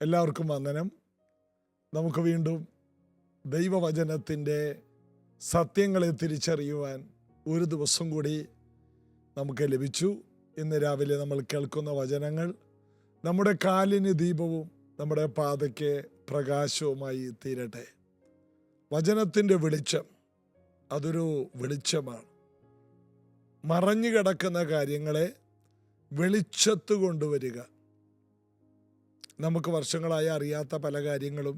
എല്ലാവർക്കും വന്ദനം. നമുക്ക് വീണ്ടും ദൈവവചനത്തിൻ്റെ സത്യങ്ങളെ തിരിച്ചറിയുവാൻ ഒരു ദിവസം കൂടി നമുക്ക് ലഭിച്ചു. ഇന്ന് രാവിലെ നമ്മൾ കേൾക്കുന്ന വചനങ്ങൾ നമ്മുടെ കാലിന് ദീപവും നമ്മുടെ പാതയ്ക്ക് പ്രകാശവുമായി തീരട്ടെ. വചനത്തിൻ്റെ വെളിച്ചം അതൊരു വെളിച്ചമാണ്. മറഞ്ഞു കിടക്കുന്ന കാര്യങ്ങളെ വെളിച്ചത്ത് കൊണ്ടുവരിക. നമുക്ക് വർഷങ്ങളായി അറിയാത്ത പല കാര്യങ്ങളും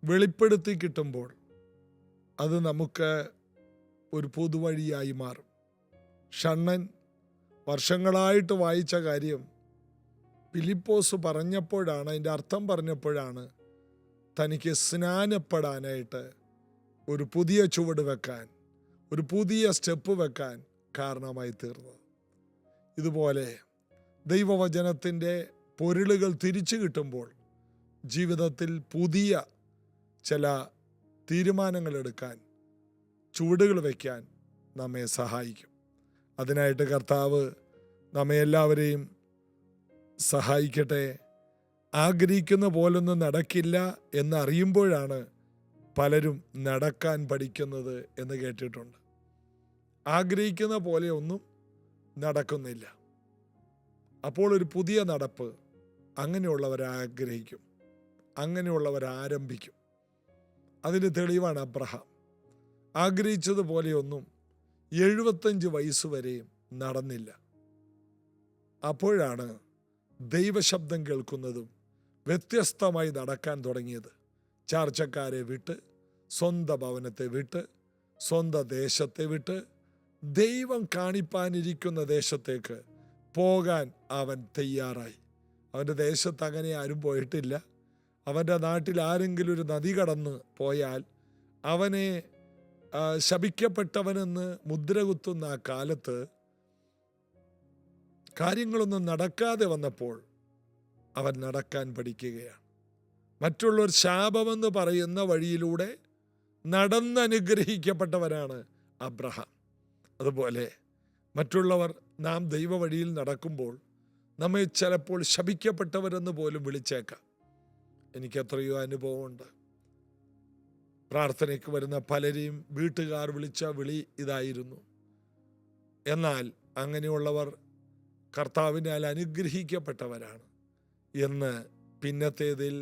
വെളിപ്പെടുത്തി കിട്ടുമ്പോൾ അത് നമുക്ക് ഒരു പൊതുവഴിയായി മാറും. ഷണ്ണൻ വർഷങ്ങളായിട്ട് വായിച്ച കാര്യം ഫിലിപ്പോസ് പറഞ്ഞപ്പോഴാണ്, അതിൻ്റെ അർത്ഥം പറഞ്ഞപ്പോഴാണ് തനിക്ക് സ്നാനപ്പെടാനായിട്ട് ഒരു പുതിയ ചുവട് വെക്കാൻ, ഒരു പുതിയ സ്റ്റെപ്പ് വെക്കാൻ കാരണമായി തീർന്നത്. ഇതുപോലെ ദൈവവചനത്തിൻ്റെ പൊരുളുകൾ തിരിച്ചു കിട്ടുമ്പോൾ ജീവിതത്തിൽ പുതിയ ചില തീരുമാനങ്ങൾ എടുക്കാൻ, ചുവടുകൾ വയ്ക്കാൻ നമ്മെ സഹായിക്കും. അതിനായിട്ട് കർത്താവ് നമ്മെ എല്ലാവരെയും സഹായിക്കട്ടെ. ആഗ്രഹിക്കുന്ന പോലൊന്നും നടക്കില്ല എന്നറിയുമ്പോഴാണ് പലരും നടക്കാൻ പഠിക്കുന്നത് എന്ന് കേട്ടിട്ടുണ്ട്. ആഗ്രഹിക്കുന്ന പോലെ ഒന്നും നടക്കുന്നില്ല. അപ്പോൾ ഒരു പുതിയ നടപ്പ് അങ്ങനെയുള്ളവർ ആഗ്രഹിക്കും, അങ്ങനെയുള്ളവർ ആരംഭിക്കും. അതിന് തെളിവാണ് അബ്രഹാം. ആഗ്രഹിച്ചതുപോലെയൊന്നും 75 വയസ്സ് വരെയും നടന്നില്ല. അപ്പോഴാണ് ദൈവശബ്ദം കേൾക്കുന്നതും വ്യത്യസ്തമായി നടക്കാൻ തുടങ്ങിയത്. ചാർച്ചക്കാരെ വിട്ട്, സ്വന്തം ഭവനത്തെ വിട്ട്, സ്വന്തം ദേശത്തെ വിട്ട് ദൈവം കാണിപ്പാനിരിക്കുന്ന ദേശത്തേക്ക് പോകാൻ അവൻ തയ്യാറായി. അവൻ്റെ ദേശത്ത് അങ്ങനെ ആരും പോയിട്ടില്ല. അവൻ്റെ നാട്ടിൽ ആരെങ്കിലും ഒരു നദി കടന്ന് പോയാൽ അവനെ ശപിക്കപ്പെട്ടവനെന്ന് മുദ്ര കുത്തുന്ന ആ കാലത്ത് കാര്യങ്ങളൊന്നും നടക്കാതെ വന്നപ്പോൾ അവൻ നടക്കാൻ പഠിക്കുകയാണ്. മറ്റുള്ളവർ ശാപമെന്ന് പറയുന്ന വഴിയിലൂടെ നടന്നനുഗ്രഹിക്കപ്പെട്ടവനാണ് അബ്രഹാം. അതുപോലെ മറ്റുള്ളവർ നാം ദൈവ വഴിയിൽ നടക്കുമ്പോൾ നമ്മെ ചിലപ്പോൾ ശപിക്കപ്പെട്ടവരെന്ന് പോലും വിളിച്ചേക്കാം. എനിക്ക് എത്രയോ അനുഭവമുണ്ട്. പ്രാർത്ഥനയ്ക്ക് വരുന്ന പലരെയും വീട്ടുകാർ വിളിച്ച വിളി ഇതായിരുന്നു. എന്നാൽ അങ്ങനെയുള്ളവർ കർത്താവിനാൽ അനുഗ്രഹിക്കപ്പെട്ടവരാണ് എന്ന് പിന്നത്തേതിൽ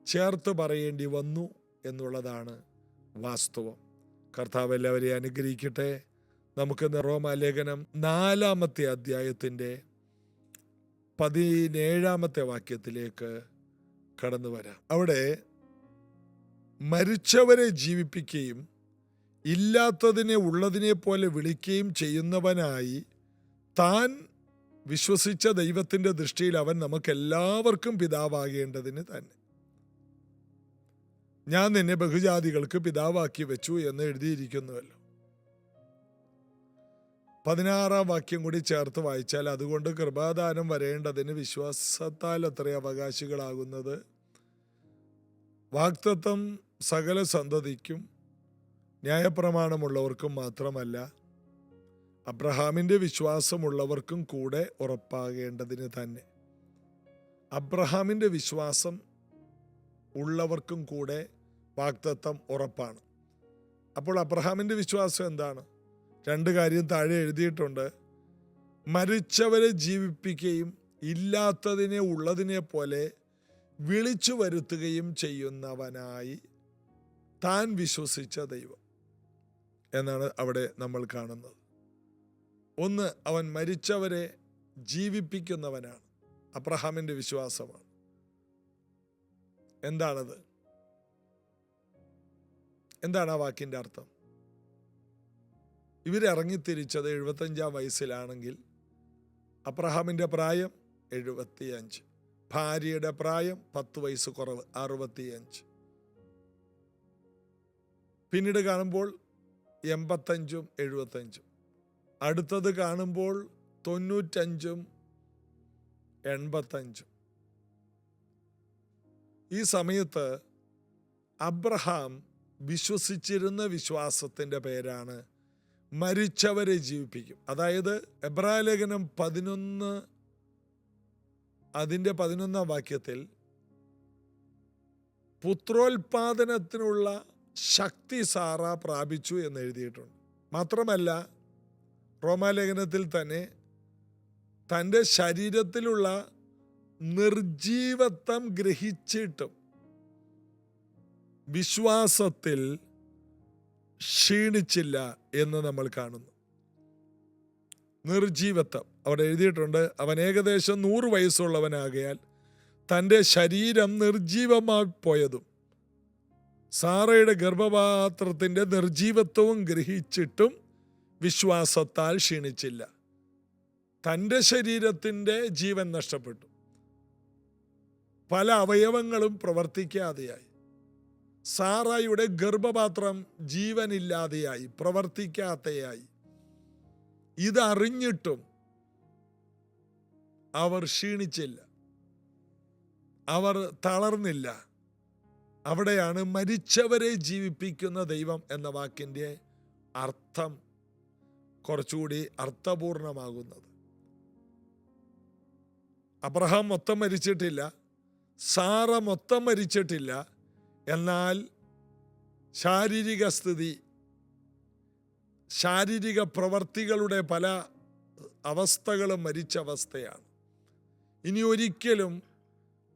ചേർത്ത് പറയേണ്ടി വന്നു എന്നുള്ളതാണ് വാസ്തവം. കർത്താവ് എല്ലാവരെയും അനുഗ്രഹിക്കട്ടെ. നമുക്ക് റോമാലേഖനം 4-ാമത്തെ അധ്യായത്തിൻ്റെ 17-ാമത്തെ വാക്യത്തിലേക്ക് കടന്നു വരാം. അവിടെ മരിച്ചവരെ ജീവിപ്പിക്കുകയും ഇല്ലാത്തതിനെ ഉള്ളതിനെ പോലെ വിളിക്കുകയും ചെയ്യുന്നവനായി താൻ വിശ്വസിച്ച ദൈവത്തിൻ്റെ ദൃഷ്ടിയിൽ അവൻ നമുക്കെല്ലാവർക്കും പിതാവാകേണ്ടതിന് തന്നെ. ഞാൻ നിന്നെ ബഹുജാതികൾക്ക് പിതാവാക്കി വെച്ചു എന്ന് എഴുതിയിരിക്കുന്നുവല്ലോ. 16-ാം വാക്യം കൂടി ചേർത്ത് വായിച്ചാൽ, അതുകൊണ്ട് കൃപാദാനം വരേണ്ടതിന് വിശ്വാസത്താൽ അത്ര അവകാശികളാകുന്നത് വാഗ്ദത്തം സകല സന്തതിക്കും ന്യായപ്രമാണമുള്ളവർക്കും മാത്രമല്ല, അബ്രഹാമിൻ്റെ വിശ്വാസമുള്ളവർക്കും കൂടെ ഉറപ്പാകേണ്ടതിന് തന്നെ. അബ്രഹാമിൻ്റെ വിശ്വാസം ഉള്ളവർക്കും കൂടെ വാഗ്ദത്തം ഉറപ്പാണ്. അപ്പോൾ അബ്രഹാമിൻ്റെ വിശ്വാസം എന്താണ്? 2 കാര്യം താഴെ എഴുതിയിട്ടുണ്ട്. മരിച്ചവരെ ജീവിപ്പിക്കുകയും ഇല്ലാത്തതിനെ ഉള്ളതിനെ പോലെ വിളിച്ചു വരുത്തുകയും ചെയ്യുന്നവനായി താൻ വിശ്വസിച്ച ദൈവം എന്നാണ് അവിടെ നമ്മൾ കാണുന്നത്. ഒന്ന്, അവൻ മരിച്ചവരെ ജീവിപ്പിക്കുന്നവനാണ്. അബ്രഹാമിൻ്റെ വിശ്വാസമാണ്. എന്താണത്? എന്താണ് ആ വാക്കിൻ്റെ അർത്ഥം? ഇവരിറങ്ങിത്തിരിച്ചത് 75-ാം വയസ്സിലാണെങ്കിൽ അബ്രഹാമിൻ്റെ പ്രായം 75, ഭാര്യയുടെ പ്രായം 10 വയസ്സ് കുറവ് 65. പിന്നീട് കാണുമ്പോൾ 85-ഉം 75-ഉം, അടുത്തത് കാണുമ്പോൾ 95-ഉം 85-ഉം. ഈ സമയത്ത് അബ്രഹാം വിശ്വസിച്ചിരുന്ന വിശ്വാസത്തിൻ്റെ പേരാണ് മരിച്ചവരെ ജീവിപ്പിക്കും. അതായത് എബ്രായ ലേഖനം 11 അതിൻ്റെ 11-ാം വാക്യത്തിൽ പുത്രോൽപാദനത്തിനുള്ള ശക്തി സാറ പ്രാപിച്ചു എന്ന് എഴുതിയിട്ടുണ്ട്. മാത്രമല്ല റോമാലേഖനത്തിൽ തന്നെ തൻ്റെ ശരീരത്തിലുള്ള നിർജീവത്വം ഗ്രഹിച്ചിട്ടും വിശ്വാസത്തിൽ ക്ഷീണിച്ചില്ല എന്ന് നമ്മൾ കാണുന്നു. നിർജീവത്വം അവിടെ എഴുതിയിട്ടുണ്ട്. അവൻ ഏകദേശം 100 വയസ്സുള്ളവനാകയാൽ തൻ്റെ ശരീരം നിർജീവമായി പോയതും സാറയുടെ ഗർഭപാത്രത്തിൻ്റെ നിർജീവത്വവും ഗ്രഹിച്ചിട്ടും വിശ്വാസത്താൽ ക്ഷീണിച്ചില്ല. തൻ്റെ ശരീരത്തിൻ്റെ ജീവൻ നഷ്ടപ്പെട്ടു. പല അവയവങ്ങളും പ്രവർത്തിക്കാതെയായി. സാറായുടെ ഗർഭപാത്രം ജീവനില്ലാതെയായി, പ്രവർത്തിക്കാതെയായി. ഇതറിഞ്ഞിട്ടും അവർ ക്ഷീണിച്ചില്ല, അവർ തളർന്നില്ല. അവിടെയാണ് മരിച്ചവരെ ജീവിപ്പിക്കുന്ന ദൈവം എന്ന വാക്കിൻ്റെ അർത്ഥം കുറച്ചുകൂടി അർത്ഥപൂർണമാകുന്നത്. അബ്രഹാം മൊത്തം മരിച്ചിട്ടില്ല, സാറ മൊത്തം മരിച്ചിട്ടില്ല. എന്നാൽ ശാരീരിക സ്ഥിതി, ശാരീരിക പ്രവർത്തികളുടെ പല അവസ്ഥകളും മരിച്ച അവസ്ഥയാണ്. ഇനി ഒരിക്കലും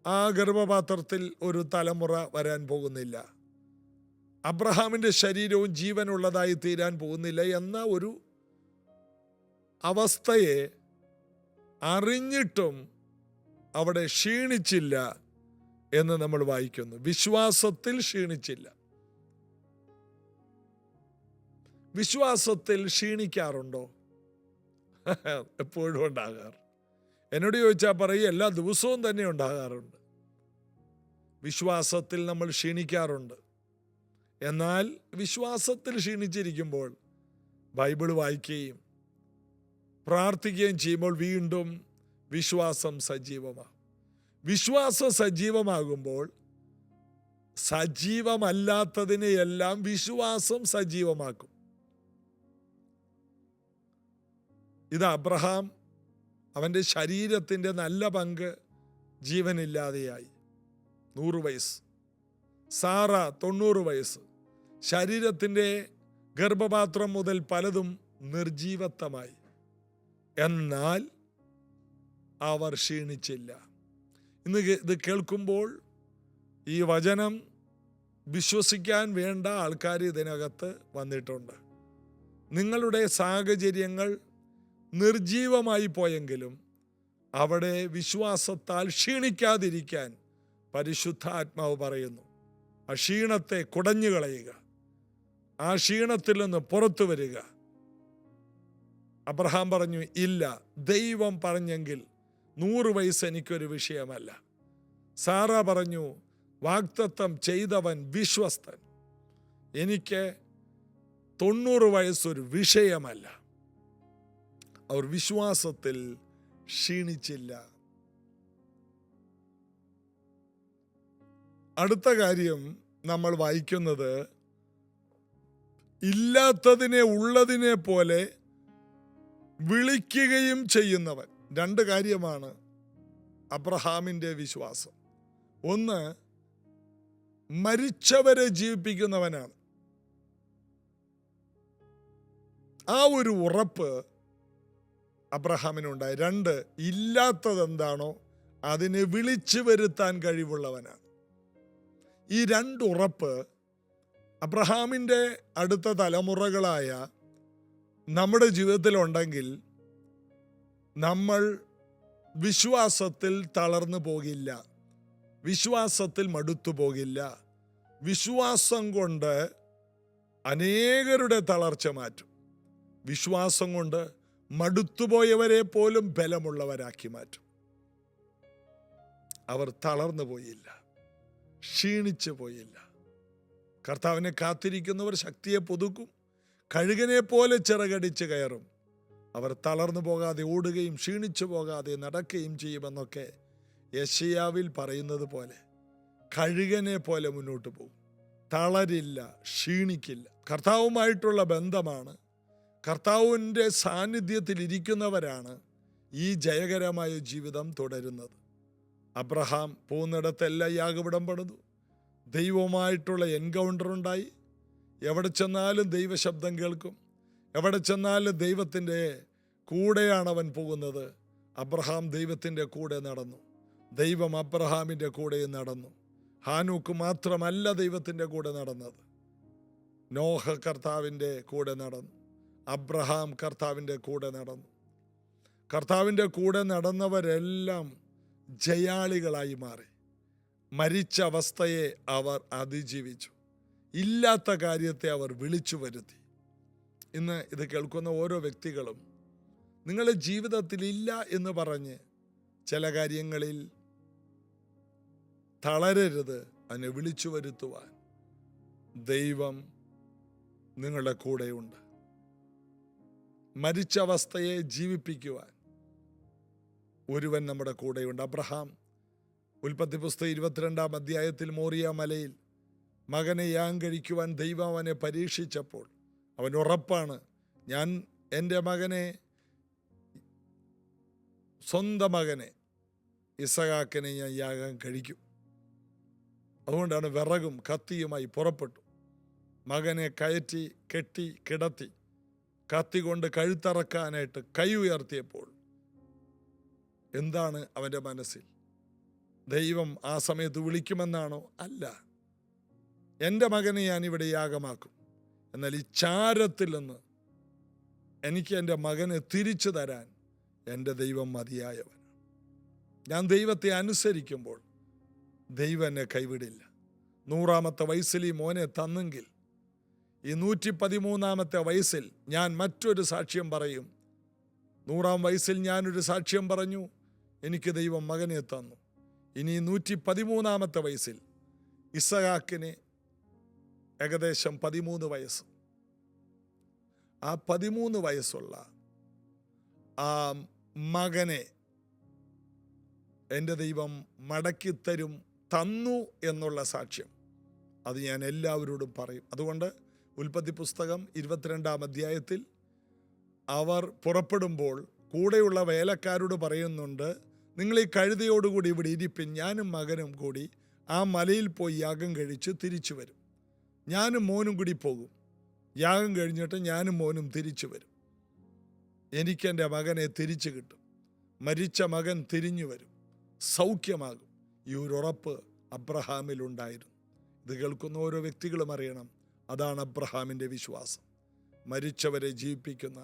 ആ ഗർഭപാത്രത്തിൽ ഒരു തലമുറ വരാൻ പോകുന്നില്ല. അബ്രഹാമിൻ്റെ ശരീരവും ജീവനുള്ളതായി തീരാൻ പോകുന്നില്ല എന്ന ഒരു അവസ്ഥയെ അറിഞ്ഞിട്ടും അവിടെ ക്ഷീണിച്ചില്ല എന്ന് നമ്മൾ വായിക്കുന്നു. വിശ്വാസത്തിൽ ക്ഷീണിച്ചില്ല. വിശ്വാസത്തിൽ ക്ഷീണിക്കാറുണ്ടോ? എപ്പോഴും ഉണ്ടാകാറ്. എന്നോട് ചോദിച്ചാൽ പറയും, എല്ലാ ദിവസവും തന്നെ ഉണ്ടാകാറുണ്ട്. വിശ്വാസത്തിൽ നമ്മൾ ക്ഷീണിക്കാറുണ്ട്. എന്നാൽ വിശ്വാസത്തിൽ ക്ഷീണിച്ചിരിക്കുമ്പോൾ ബൈബിൾ വായിക്കുകയും പ്രാർത്ഥിക്കുകയും ചെയ്യുമ്പോൾ വീണ്ടും വിശ്വാസം സജീവമാകും. വിശ്വാസം സജീവമാകുമ്പോൾ സജീവമല്ലാത്തതിനെയെല്ലാം വിശ്വാസം സജീവമാക്കും. ഇത് അബ്രഹാം, അവൻ്റെ ശരീരത്തിൻ്റെ നല്ല പങ്ക് ജീവനില്ലാതെയായി, 100 വയസ്സ്. സാറ 90 വയസ്സ്. ശരീരത്തിൻ്റെ ഗർഭപാത്രം മുതൽ പലതും നിർജീവത്വമായി. എന്നാൽ അവർ ക്ഷീണിച്ചില്ല. ഇന്ന് ഇത് കേൾക്കുമ്പോൾ ഈ വചനം വിശ്വസിക്കാൻ വേണ്ട ആൾക്കാർ ഇതിനകത്ത് വന്നിട്ടുണ്ട്. നിങ്ങളുടെ സാഹചര്യങ്ങൾ നിർജീവമായി പോയെങ്കിലും അവിടെ വിശ്വാസത്താൽ ക്ഷീണിക്കാതിരിക്കാൻ പരിശുദ്ധാത്മാവ് പറയുന്നു. ആ ക്ഷീണത്തെ കുടഞ്ഞു കളയുക, ആ ക്ഷീണത്തിൽ നിന്ന് പുറത്തു വരിക. അബ്രഹാം പറഞ്ഞു, ഇല്ല, ദൈവം പറഞ്ഞെങ്കിൽ 100 വയസ്സ് എനിക്കൊരു വിഷയമല്ല. സാറ പറഞ്ഞു, വാഗ്ദത്തം ചെയ്തവൻ വിശ്വസ്തൻ, എനിക്ക് 90 വയസ്സൊരു വിഷയമല്ല. അവർ വിശ്വാസത്തിൽ ക്ഷീണിച്ചില്ല. അടുത്ത കാര്യം നമ്മൾ വായിക്കുന്നത്, ഇല്ലാത്തതിനെ ഉള്ളതിനെ പോലെ വിളിക്കുകയും ചെയ്യുന്നവൻ. 2 കാര്യമാണ് അബ്രഹാമിൻ്റെ വിശ്വാസം. ഒന്ന്, മരിച്ചവരെ ജീവിപ്പിക്കുന്നവനാണ്. ആ ഒരു ഉറപ്പ് അബ്രഹാമിനുണ്ടായി. 2, ഇല്ലാത്തതെന്താണോ അതിനെ വിളിച്ചു വരുത്താൻ കഴിവുള്ളവനാണ്. ഈ 2 ഉറപ്പ് അബ്രഹാമിൻ്റെ അടുത്ത തലമുറകളായ നമ്മുടെ ജീവിതത്തിലുണ്ടെങ്കിൽ നമ്മൾ വിശ്വാസത്തിൽ തളർന്നു പോകില്ല, വിശ്വാസത്തിൽ മടുത്തു പോകില്ല. വിശ്വാസം കൊണ്ട് അനേകരുടെ തളർച്ച മാറ്റും. വിശ്വാസം കൊണ്ട് മടുത്തുപോയവരെ പോലും ബലമുള്ളവരാക്കി മാറ്റും. അവർ തളർന്നു പോയില്ല, ക്ഷീണിച്ചു പോയില്ല. കർത്താവിനെ കാത്തിരിക്കുന്നവർ ശക്തിയെ പുതുക്കും, കഴുകനെ പോലെ ചിറകടിച്ച് കയറും. അവർ തളർന്നു പോകാതെ ഓടുകയും ക്ഷീണിച്ചു പോകാതെ നടക്കുകയും ചെയ്യുമെന്നൊക്കെ യെശയ്യാവിൽ പറയുന്നത് പോലെ കഴുകനെ പോലെ മുന്നോട്ട് പോകും. തളരില്ല, ക്ഷീണിക്കില്ല. കർത്താവുമായിട്ടുള്ള ബന്ധമാണ്, കർത്താവിൻ്റെ സാന്നിധ്യത്തിൽ ഇരിക്കുന്നവരാണ് ഈ ജയകരമായ ജീവിതം തുടരുന്നത്. അബ്രഹാം പോകുന്നിടത്തെല്ലാം യാഗപീഠം പണിതു, ദൈവവുമായിട്ടുള്ള എൻകൗണ്ടർ ഉണ്ടായി. എവിടെ ചെന്നാലും ദൈവശബ്ദം കേൾക്കും. എവിടെ ചെന്നാലും ദൈവത്തിൻ്റെ കൂടെയാണ് അവൻ പോകുന്നത്. അബ്രഹാം ദൈവത്തിൻ്റെ കൂടെ നടന്നു. ദൈവം അബ്രഹാമിൻ്റെ കൂടെയും നടന്നു. ഹാനൂക്ക് മാത്രമല്ല ദൈവത്തിൻ്റെ കൂടെ നടന്നത്. നോഹ കർത്താവിൻ്റെ കൂടെ നടന്നു. അബ്രഹാം കർത്താവിൻ്റെ കൂടെ നടന്നു. കർത്താവിൻ്റെ കൂടെ നടന്നവരെല്ലാം ജയാളികളായി മാറി. മരിച്ച അവസ്ഥയെ അവർ അതിജീവിച്ചു. ഇല്ലാത്ത കാര്യത്തെ അവർ വിളിച്ചു വരുത്തി. ഇന്ന് ഇത് കേൾക്കുന്ന ഓരോ വ്യക്തികളും നിങ്ങളുടെ ജീവിതത്തിൽ ഇല്ല എന്ന് പറഞ്ഞ് ചില കാര്യങ്ങളിൽ തളരരുത്. അതിനെ വിളിച്ചു വരുത്തുവാൻ ദൈവം നിങ്ങളുടെ കൂടെയുണ്ട്. മരിച്ച അവസ്ഥയെ ജീവിപ്പിക്കുവാൻ ഒരുവൻ നമ്മുടെ കൂടെയുണ്ട്. അബ്രഹാം ഉൽപ്പത്തി പുസ്തകം 22-ാം അധ്യായത്തിൽ മോറിയ മലയിൽ മകനെ യാഗം കഴിക്കുവാൻ ദൈവം അവനെ പരീക്ഷിച്ചപ്പോൾ അവൻ ഉറപ്പാണ്, ഞാൻ എൻ്റെ മകനെ, സ്വന്തം മകനെ ഇസഹാക്കിനെ ഞാൻ യാഗം കഴിക്കും. അതുകൊണ്ടാണ് വിറകും കത്തിയുമായി പുറപ്പെട്ടു. മകനെ കയറ്റി കെട്ടി കിടത്തി കത്തി കൊണ്ട് കഴുത്തറക്കാനായിട്ട് കൈ ഉയർത്തിയപ്പോൾ എന്താണ് അവൻ്റെ മനസ്സിൽ? ദൈവം ആ സമയത്ത് വിളിക്കുമെന്നാണോ? അല്ല, എൻ്റെ മകനെ ഞാനിവിടെ യാഗമാക്കും. എന്നാൽ ഈ ചാരത്തിൽ നിന്ന് എനിക്ക് എൻ്റെ മകനെ തിരിച്ചു തരാൻ എൻ്റെ ദൈവം മതിയായവൻ. ഞാൻ ദൈവത്തെ അനുസരിക്കുമ്പോൾ ദൈവം എന്നെ കൈവിടില്ല. 100-ാമത്തെ വയസ്സിൽ ഈ മോനെ തന്നെങ്കിൽ ഈ 113-ാമത്തെ വയസ്സിൽ ഞാൻ മറ്റൊരു സാക്ഷ്യം പറയും. 100-ാം വയസ്സിൽ ഞാനൊരു സാക്ഷ്യം പറഞ്ഞു, എനിക്ക് ദൈവം മകനെ തന്നു. ഇനി 113-ാമത്തെ വയസ്സിൽ ഇസഹാക്കിന് ഏകദേശം 13 വയസ്സ്. ആ 13 വയസ്സുള്ള ആ മകനെ എൻ്റെ ദൈവം മടക്കിത്തരും, തന്നു എന്നുള്ള സാക്ഷ്യം അത് ഞാൻ എല്ലാവരോടും പറയും. അതുകൊണ്ട് ഉൽപ്പത്തി പുസ്തകം 22-ാം അധ്യായത്തിൽ അവർ പുറപ്പെടുമ്പോൾ കൂടെയുള്ള വേലക്കാരോട് പറയുന്നുണ്ട്, നിങ്ങൾ ഈ കഴുതയോടുകൂടി ഇവിടെ ഇരിപ്പിൻ, ഞാനും മകനും കൂടി ആ മലയിൽ പോയി യാഗം കഴിച്ച് തിരിച്ചു വരും. ഞാനും മോനും കൂടി പോകും. യാഗം കഴിഞ്ഞിട്ട് ഞാനും മോനും തിരിച്ചു വരും. എനിക്കെൻ്റെ മകനെ തിരിച്ചു കിട്ടും. മരിച്ച മകൻ തിരിഞ്ഞു വരും, സൗഖ്യമാകും. ഈ ഒരു ഉറപ്പ് അബ്രഹാമിലുണ്ടായിരുന്നു. ഇത് കേൾക്കുന്ന ഓരോ വ്യക്തികളും അറിയണം, അതാണ് അബ്രഹാമിൻ്റെ വിശ്വാസം. മരിച്ചവരെ ജീവിപ്പിക്കുന്ന,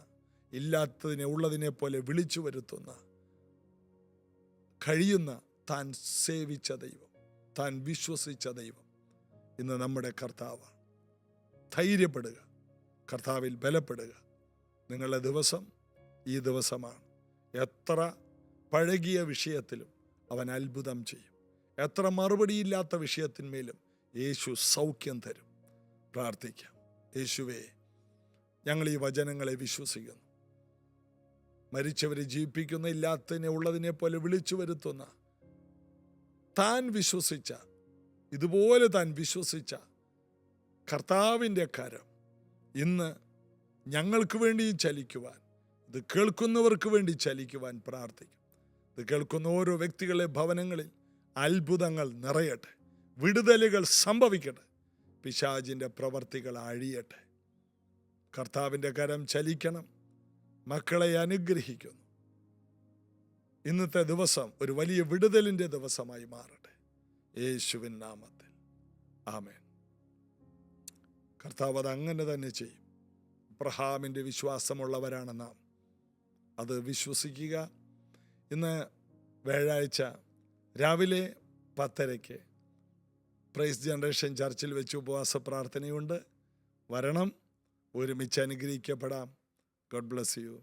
ഇല്ലാത്തതിനെ ഉള്ളതിനെ പോലെ വിളിച്ചു വരുത്തുന്ന, കഴിയുന്ന, താൻ സേവിച്ച ദൈവം, താൻ വിശ്വസിച്ച ദൈവം ഇന്ന് നമ്മുടെ കർത്താവാണ്. ധൈര്യപ്പെടുക, കർത്താവിൽ ബലപ്പെടുക. നിങ്ങളുടെ ദിവസം ഈ ദിവസമാണ്. എത്ര പഴകിയ വിഷയത്തിലും അവൻ അത്ഭുതം ചെയ്യും. എത്ര മറുപടിയില്ലാത്ത വിഷയത്തിന്മേലും യേശു സൗഖ്യം തരും. പ്രാർത്ഥിക്കാം. യേശുവേ, ഞങ്ങൾ ഈ വചനങ്ങളെ വിശ്വസിക്കുന്നു. മരിച്ചവരെ ജീവിപ്പിക്കുന്ന, ഇല്ലാത്തതിനെ ഉള്ളതിനെ പോലെ വിളിച്ചു വരുത്തുന്ന, താൻ വിശ്വസിച്ച, ഇതുപോലെ താൻ വിശ്വസിച്ച കർത്താവിൻ്റെ കരം ഇന്ന് ഞങ്ങൾക്ക് വേണ്ടിയും ചലിക്കുവാൻ, ഇത് കേൾക്കുന്നവർക്ക് വേണ്ടി ചലിക്കുവാൻ പ്രാർത്ഥിക്കും. ഇത് കേൾക്കുന്ന ഓരോ വ്യക്തികളെ ഭവനങ്ങളിൽ അത്ഭുതങ്ങൾ നിറയട്ടെ, വിടുതലുകൾ സംഭവിക്കട്ടെ, പിശാചിൻ്റെ പ്രവർത്തികൾ അഴിയട്ടെ. കർത്താവിൻ്റെ കരം ചലിക്കണം. മക്കളെ അനുഗ്രഹിക്കുന്നു. ഇന്നത്തെ ദിവസം ഒരു വലിയ വിടുതലിൻ്റെ ദിവസമായി മാറട്ടെ, യേശുവിൻ നാമത്തിൽ. ആമേൻ. കർത്താവ് അത് അങ്ങനെ തന്നെ ചെയ്യും. അബ്രഹാമിൻ്റെ വിശ്വാസമുള്ളവരാണ് നാം. അത് വിശ്വസിക്കുക. ഇന്ന് വ്യാഴാഴ്ച രാവിലെ 10:30 പ്രൈസ് ജനറേഷൻ ചർച്ചിൽ വെച്ച് ഉപവാസ പ്രാർത്ഥനയുണ്ട്. വരണം, ഒരുമിച്ച് അനുഗ്രഹിക്കപ്പെടാം. God bless you.